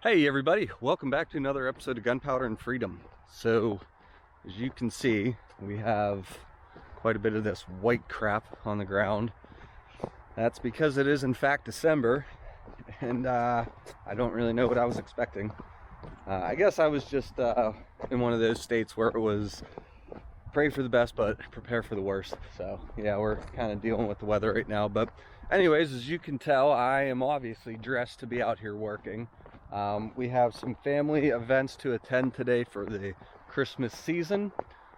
Hey everybody, welcome back to another episode of Gunpowder and Freedom. So, as you can see, we have quite a bit of this white crap on the ground. That's because it is in fact December, and I don't really know what I was expecting. I guess I was just in one of those states where it was pray for the best but prepare for the worst. So yeah, we're kind of dealing with the weather right now. But anyways, as you can tell, I am obviously dressed to be out here working. We have some family events to attend today for the Christmas season.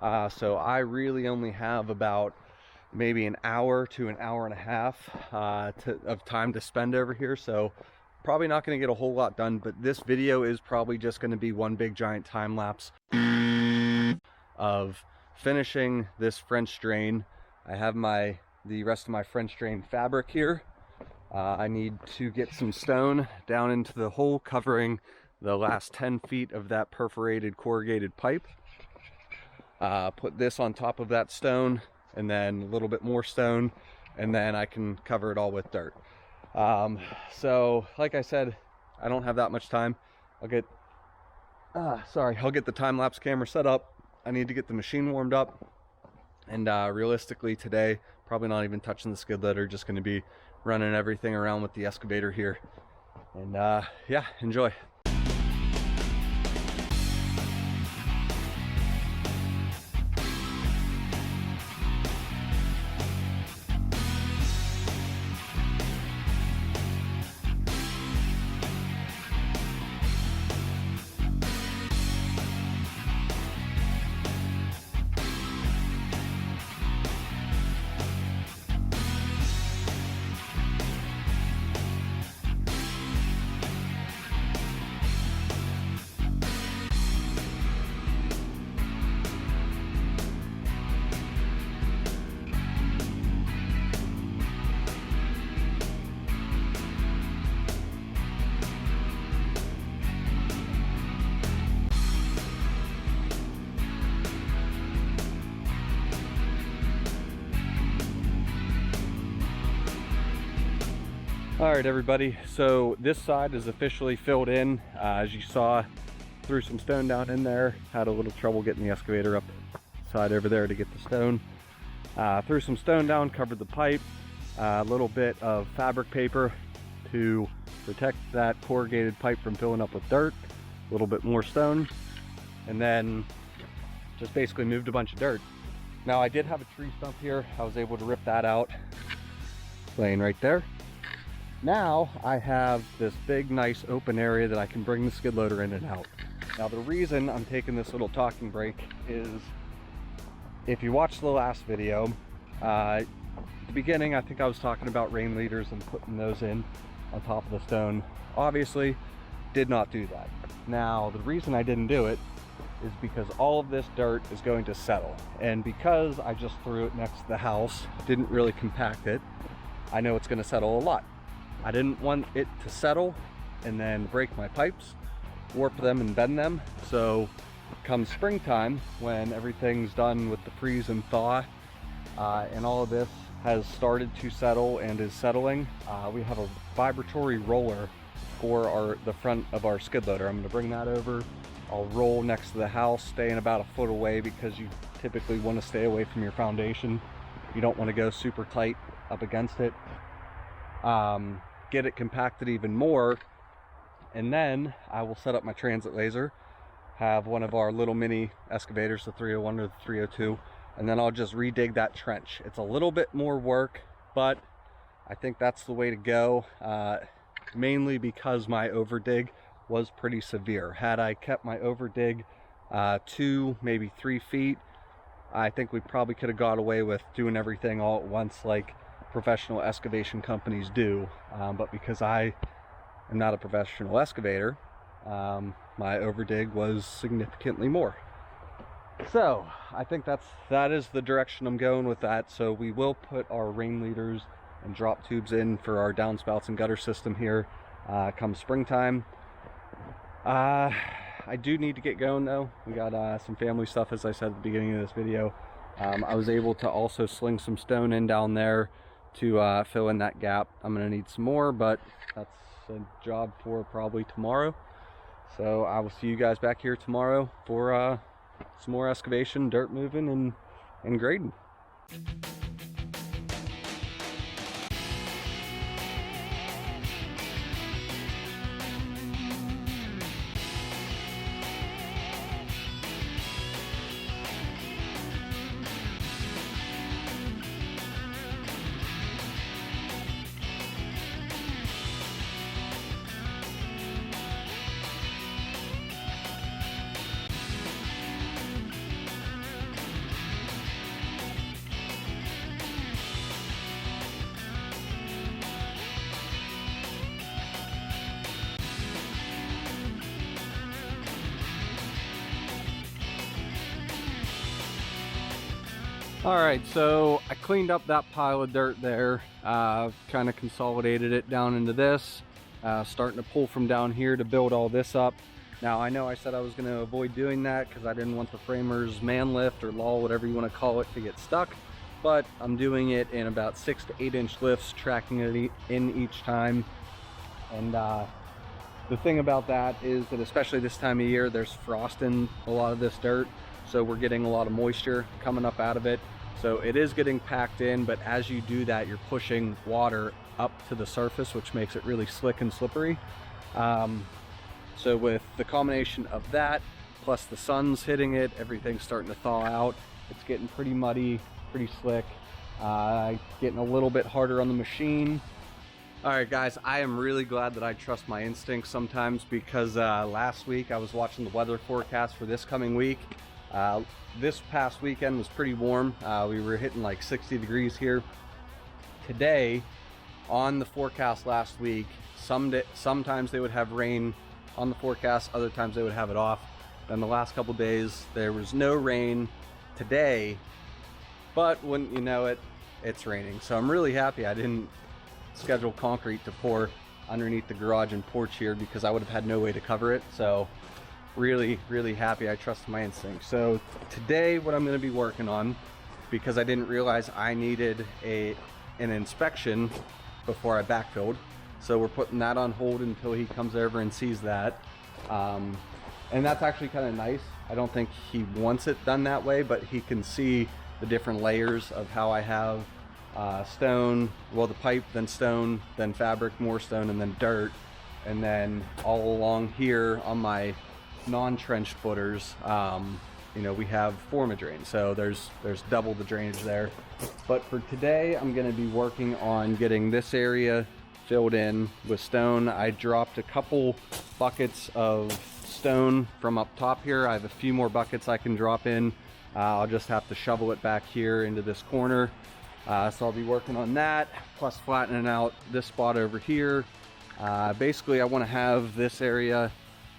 So I really only have about maybe an hour to an hour and a half of time to spend over here. So probably not going to get a whole lot done, but this video is probably just going to be one big giant time lapse of finishing this French drain. I have the rest of my French drain fabric here. I need to get some stone down into the hole covering the last 10 feet of that perforated corrugated pipe. Put this on top of that stone, and then a little bit more stone, and then I can cover it all with dirt. So like I said, I don't have that much time. I'll get the time-lapse camera set up. I need to get the machine warmed up, and realistically today, probably not even touching the skid loader, just going to be running everything around with the excavator here. And yeah, enjoy. All right, everybody, so this side is officially filled in. As you saw, threw some stone down in there, had a little trouble getting the excavator up side over there to get the stone. Threw some stone down, covered the pipe, a little bit of fabric paper to protect that corrugated pipe from filling up with dirt, a little bit more stone, and then just basically moved a bunch of dirt. Now I did have a tree stump here. I was able to rip that out, laying right there. Now I have this big nice open area that I can bring the skid loader in and out. Now the reason I'm taking this little talking break is, if you watched the last video, at the beginning I think I was talking about rain leaders and putting those in on top of the stone. Obviously did not do that. Now the reason I didn't do it is because all of this dirt is going to settle, and because I just threw it next to the house, didn't really compact it, I know it's going to settle a lot. I didn't want it to settle and then break my pipes, warp them and bend them. So come springtime, when everything's done with the freeze and thaw, and all of this has started to settle and is settling, we have a vibratory roller for the front of our skid loader. I'm going to bring that over. I'll roll next to the house, staying about a foot away, because you typically want to stay away from your foundation. You don't want to go super tight up against it. Get it compacted even more, and then I will set up my transit laser, have one of our little mini excavators, the 301 or the 302, and then I'll just redig that trench. It's a little bit more work, but I think that's the way to go, mainly because my overdig was pretty severe. Had I kept my overdig 2, maybe 3 feet, I think we probably could have got away with doing everything all at once like professional excavation companies do, but because I am not a professional excavator, my overdig was significantly more. So I think that is the direction I'm going with that. So we will put our rain leaders and drop tubes in for our downspouts and gutter system here come springtime. I do need to get going though. We got some family stuff, as I said at the beginning of this video. I was able to also sling some stone in down there to fill in that gap. I'm gonna need some more, but that's a job for probably tomorrow. So I will see you guys back here tomorrow for some more excavation, dirt moving, and grading. All right, so I cleaned up that pile of dirt there, kind of consolidated it down into this, starting to pull from down here to build all this up. Now, I know I said I was going to avoid doing that because I didn't want the framer's man lift or lull, whatever you want to call it, to get stuck, but I'm doing it in about 6 to 8 inch lifts, tracking it in each time. And the thing about that is that, especially this time of year, there's frost in a lot of this dirt, so we're getting a lot of moisture coming up out of it. So it is getting packed in, but as you do that, you're pushing water up to the surface, which makes it really slick and slippery. So with the combination of that, plus the sun's hitting it, everything's starting to thaw out. It's getting pretty muddy, pretty slick, getting a little bit harder on the machine. All right, guys, I am really glad that I trust my instincts sometimes, because last week I was watching the weather forecast for this coming week. This past weekend was pretty warm. We were hitting like 60 degrees here. Today, on the forecast last week, sometimes they would have rain on the forecast, other times they would have it off. Then the last couple days, there was no rain today, but wouldn't you know it, it's raining. So I'm really happy I didn't schedule concrete to pour underneath the garage and porch here, because I would have had no way to cover it. So really happy I trusted my instincts. So today what I'm going to be working on, because I didn't realize I needed an inspection before I backfilled, so we're putting that on hold until he comes over and sees that. And that's actually kind of nice. I don't think he wants it done that way, but he can see the different layers of how I have stone, well, the pipe, then stone, then fabric, more stone, and then dirt. And then all along here on my non-trenched footers, you know, we have forma drain, so there's double the drainage there. But for today, I'm going to be working on getting this area filled in with stone. I dropped a couple buckets of stone from up top here. I have a few more buckets I can drop in. I'll just have to shovel it back here into this corner. So I'll be working on that, plus flattening out this spot over here. Basically, I want to have this area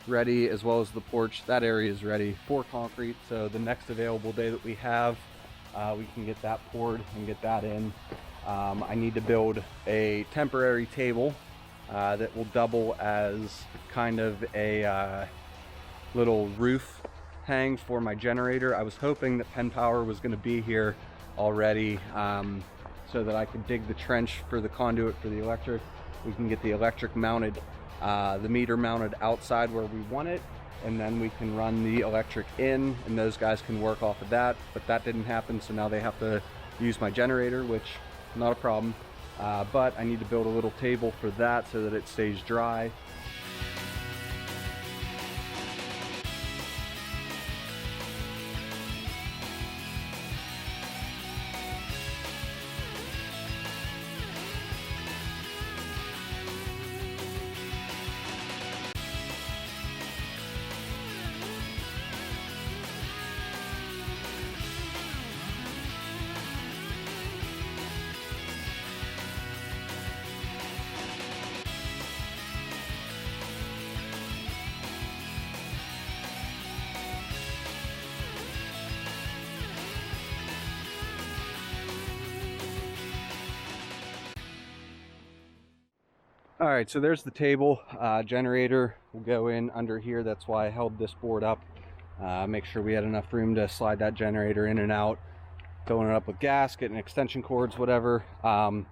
ready, as well as the porch. That area is ready for concrete, so the next available day that we have, we can get that poured and get that in. I need to build a temporary table that will double as kind of a little roof hang for my generator. I was hoping that Penn Power was going to be here already, so that I could dig the trench for the conduit for the electric. We can get the electric mounted, the meter mounted outside where we want it, and then we can run the electric in, and those guys can work off of that. But that didn't happen, so now they have to use my generator, which not a problem. But I need to build a little table for that so that it stays dry. All right, so there's the table. Generator will go in under here. That's why I held this board up. Make sure we had enough room to slide that generator in and out, filling it up with gas, getting extension cords, whatever. Now,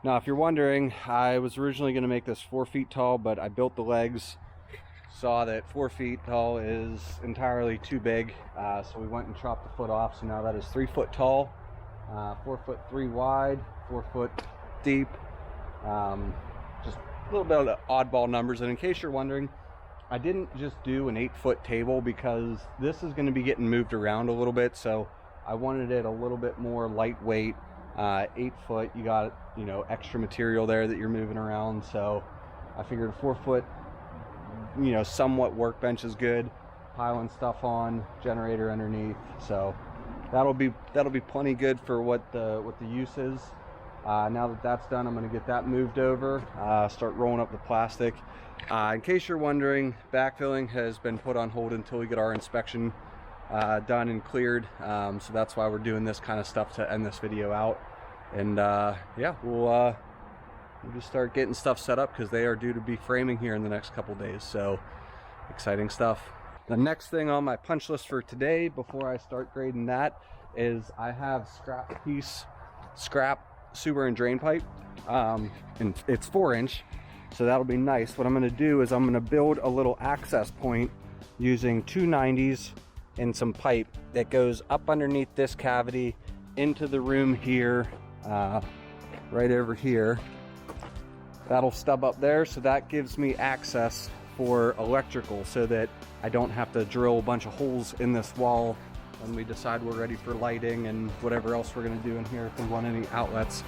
if you're wondering, I was originally going to make this 4 feet tall, but I built the legs saw that 4 feet tall is entirely too big, so we went and chopped a foot off. So now that is 3 foot tall, 4'3" wide, 4 foot deep. Just a little bit of oddball numbers. And in case you're wondering, I didn't just do an 8-foot table because this is going to be getting moved around a little bit, so I wanted it a little bit more lightweight. 8 foot, you got, you know, extra material there that you're moving around, so I figured a 4 foot, you know, somewhat workbench is good. Piling stuff on, generator underneath, so that'll be plenty good for what the use is. Now that that's done, I'm going to get that moved over, start rolling up the plastic. In case you're wondering, backfilling has been put on hold until we get our inspection done and cleared, so that's why we're doing this kind of stuff to end this video out. And yeah, we'll just start getting stuff set up because they are due to be framing here in the next couple days, so exciting stuff. The next thing on my punch list for today, before I start grading that, is I have scrap sewer and drain pipe, and it's 4-inch, so that'll be nice. What I'm going to do is I'm going to build a little access point using 290s and some pipe that goes up underneath this cavity into the room here, right over here. That'll stub up there, so that gives me access for electrical so that I don't have to drill a bunch of holes in this wall when we decide we're ready for lighting and whatever else we're going to do in here if we want any outlets.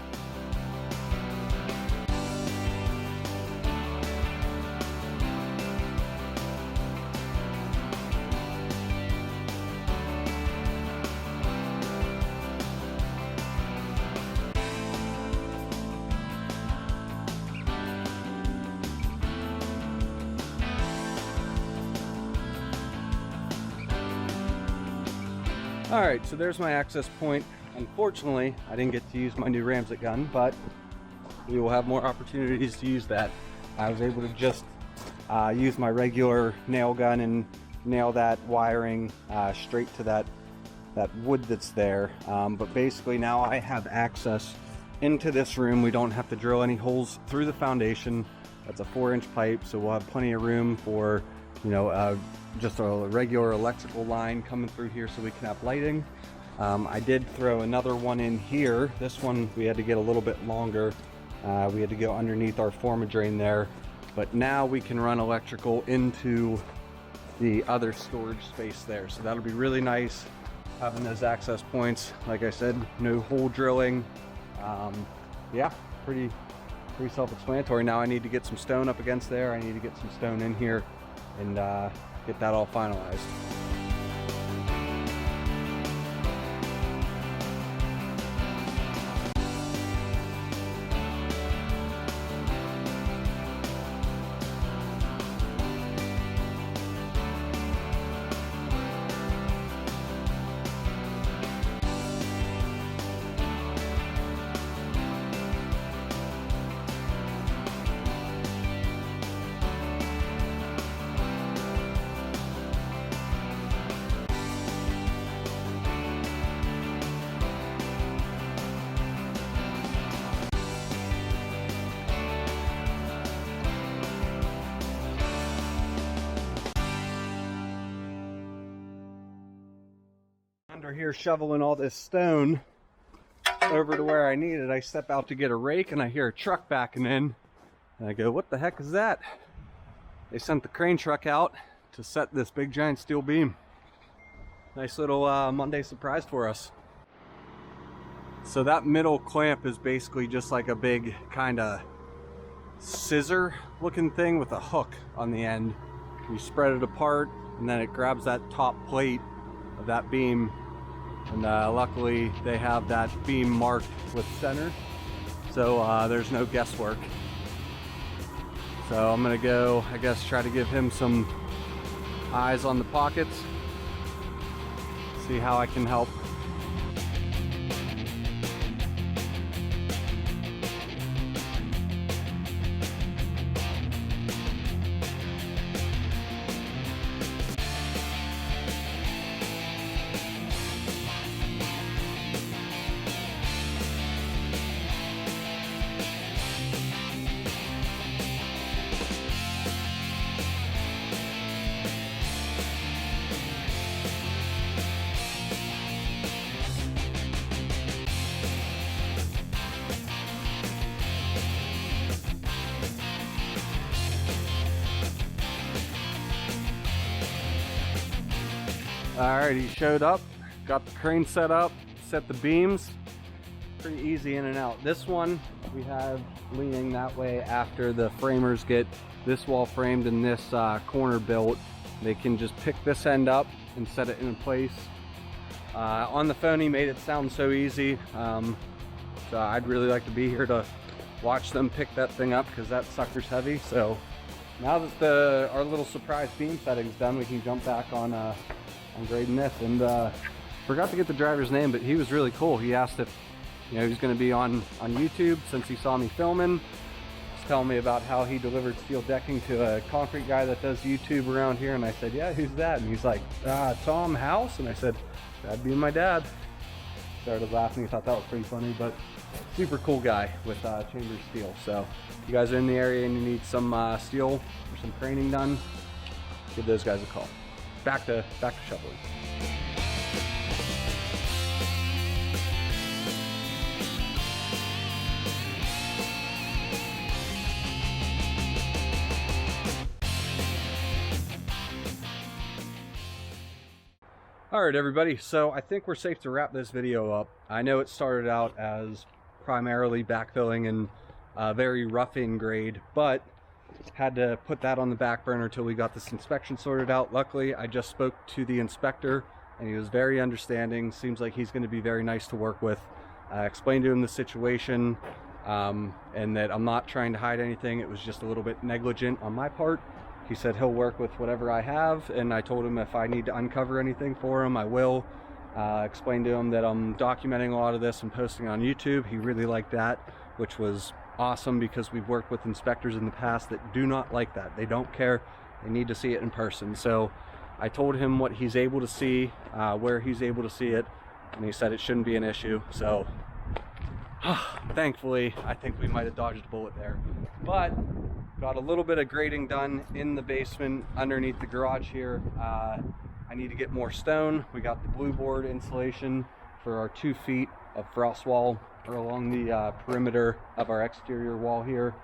All right, so there's my access point. Unfortunately, I didn't get to use my new Ramset gun, but we will have more opportunities to use that. I was able to just use my regular nail gun and nail that wiring straight to that wood that's there. But basically now I have access into this room. We don't have to drill any holes through the foundation. That's a 4-inch pipe, so we'll have plenty of room for, you know, just a regular electrical line coming through here so we can have lighting. I did throw another one in here. This one we had to get a little bit longer. We had to go underneath our forma drain there, but now we can run electrical into the other storage space there. So that'll be really nice having those access points. Like I said, no hole drilling. Yeah, pretty self-explanatory. Now I need to get some stone up against there. I need to get some stone in here and get that all finalized. Under here shoveling all this stone over to where I need it. I step out to get a rake and I hear a truck backing in and I go, what the heck is that? They sent the crane truck out to set this big giant steel beam. Nice little Monday surprise for us. So that middle clamp is basically just like a big kind of scissor looking thing with a hook on the end. You spread it apart and then it grabs that top plate of that beam, and luckily they have that beam marked with center, so there's no guesswork. So I'm gonna go, I guess, try to give him some eyes on the pockets, see how I can help. Alright, he showed up, got the crane set up, set the beams. Pretty easy in and out. This one we have leaning that way after the framers get this wall framed and this corner built. They can just pick this end up and set it in place. On the phone he made it sound so easy, so I'd really like to be here to watch them pick that thing up because that sucker's heavy. So now that our little surprise beam setting's done, we can jump back on grading this. And forgot to get the driver's name, but he was really cool. He asked if he was going to be on YouTube since he saw me filming. He's telling me about how he delivered steel decking to a concrete guy that does YouTube around here, and I said, yeah, who's that? And he's like, Tom House. And I said, that'd be my dad. Started laughing. He thought that was pretty funny, but super cool guy with Chambers Steel. So if you guys are in the area and you need some steel or some craning done, give those guys a call. Back to shoveling. Alright everybody, so I think we're safe to wrap this video up. I know it started out as primarily backfilling and very roughing grade, but had to put that on the back burner until we got this inspection sorted out. Luckily, I just spoke to the inspector and he was very understanding. Seems like he's going to be very nice to work with. I explained to him the situation and that I'm not trying to hide anything. It was just a little bit negligent on my part. He said he'll work with whatever I have, and I told him if I need to uncover anything for him, I will. Explained to him that I'm documenting a lot of this and posting on YouTube. He really liked that, which was awesome because we've worked with inspectors in the past that do not like that. They don't care. They need to see it in person. So I told him what he's able to see, where he's able to see it, and he said it shouldn't be an issue. So thankfully, I think we might have dodged a bullet there. But got a little bit of grading done in the basement underneath the garage here. I need to get more stone. We got the blue board insulation for our 2 feet of frost wall along the perimeter of our exterior wall here.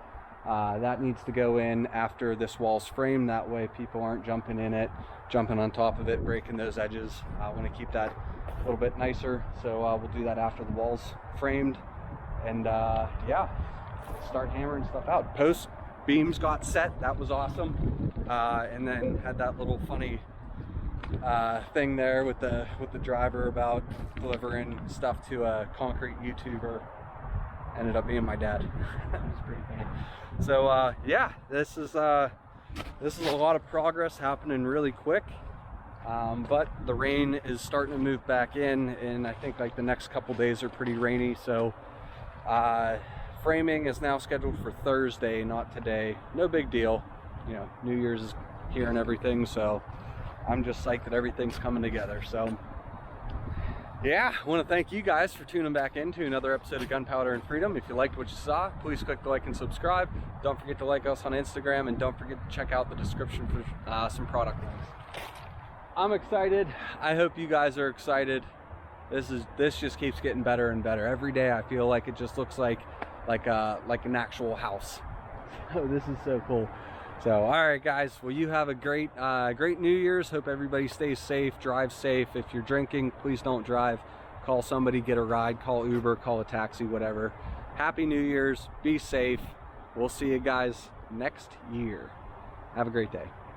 That needs to go in after this wall's framed. That way people aren't jumping in it, jumping on top of it, breaking those edges. I want to keep that a little bit nicer, so we'll do that after the wall's framed. And yeah, start hammering stuff out. Post beams got set, that was awesome. And then had that little funny thing there with the driver about delivering stuff to a concrete YouTuber. Ended up being my dad. That was pretty funny. So yeah, this is a lot of progress happening really quick. But the rain is starting to move back in, and I think like the next couple days are pretty rainy. So framing is now scheduled for Thursday, not today. No big deal. New Year's is here and everything, so I'm just psyched that everything's coming together. So yeah, I want to thank you guys for tuning back into another episode of Gunpowder and Freedom. If you liked what you saw, please click the like and subscribe. Don't forget to like us on Instagram, and don't forget to check out the description for some product links. I'm excited. I hope you guys are excited. This just keeps getting better and better. Every day I feel like it just looks like an actual house. So this is so cool. So all right guys, well, you have a great New Year's. Hope everybody stays safe, drive safe. If you're drinking, please don't drive. Call somebody, get a ride, call Uber, call a taxi, whatever. Happy New Year's, be safe. We'll see you guys next year. Have a great day.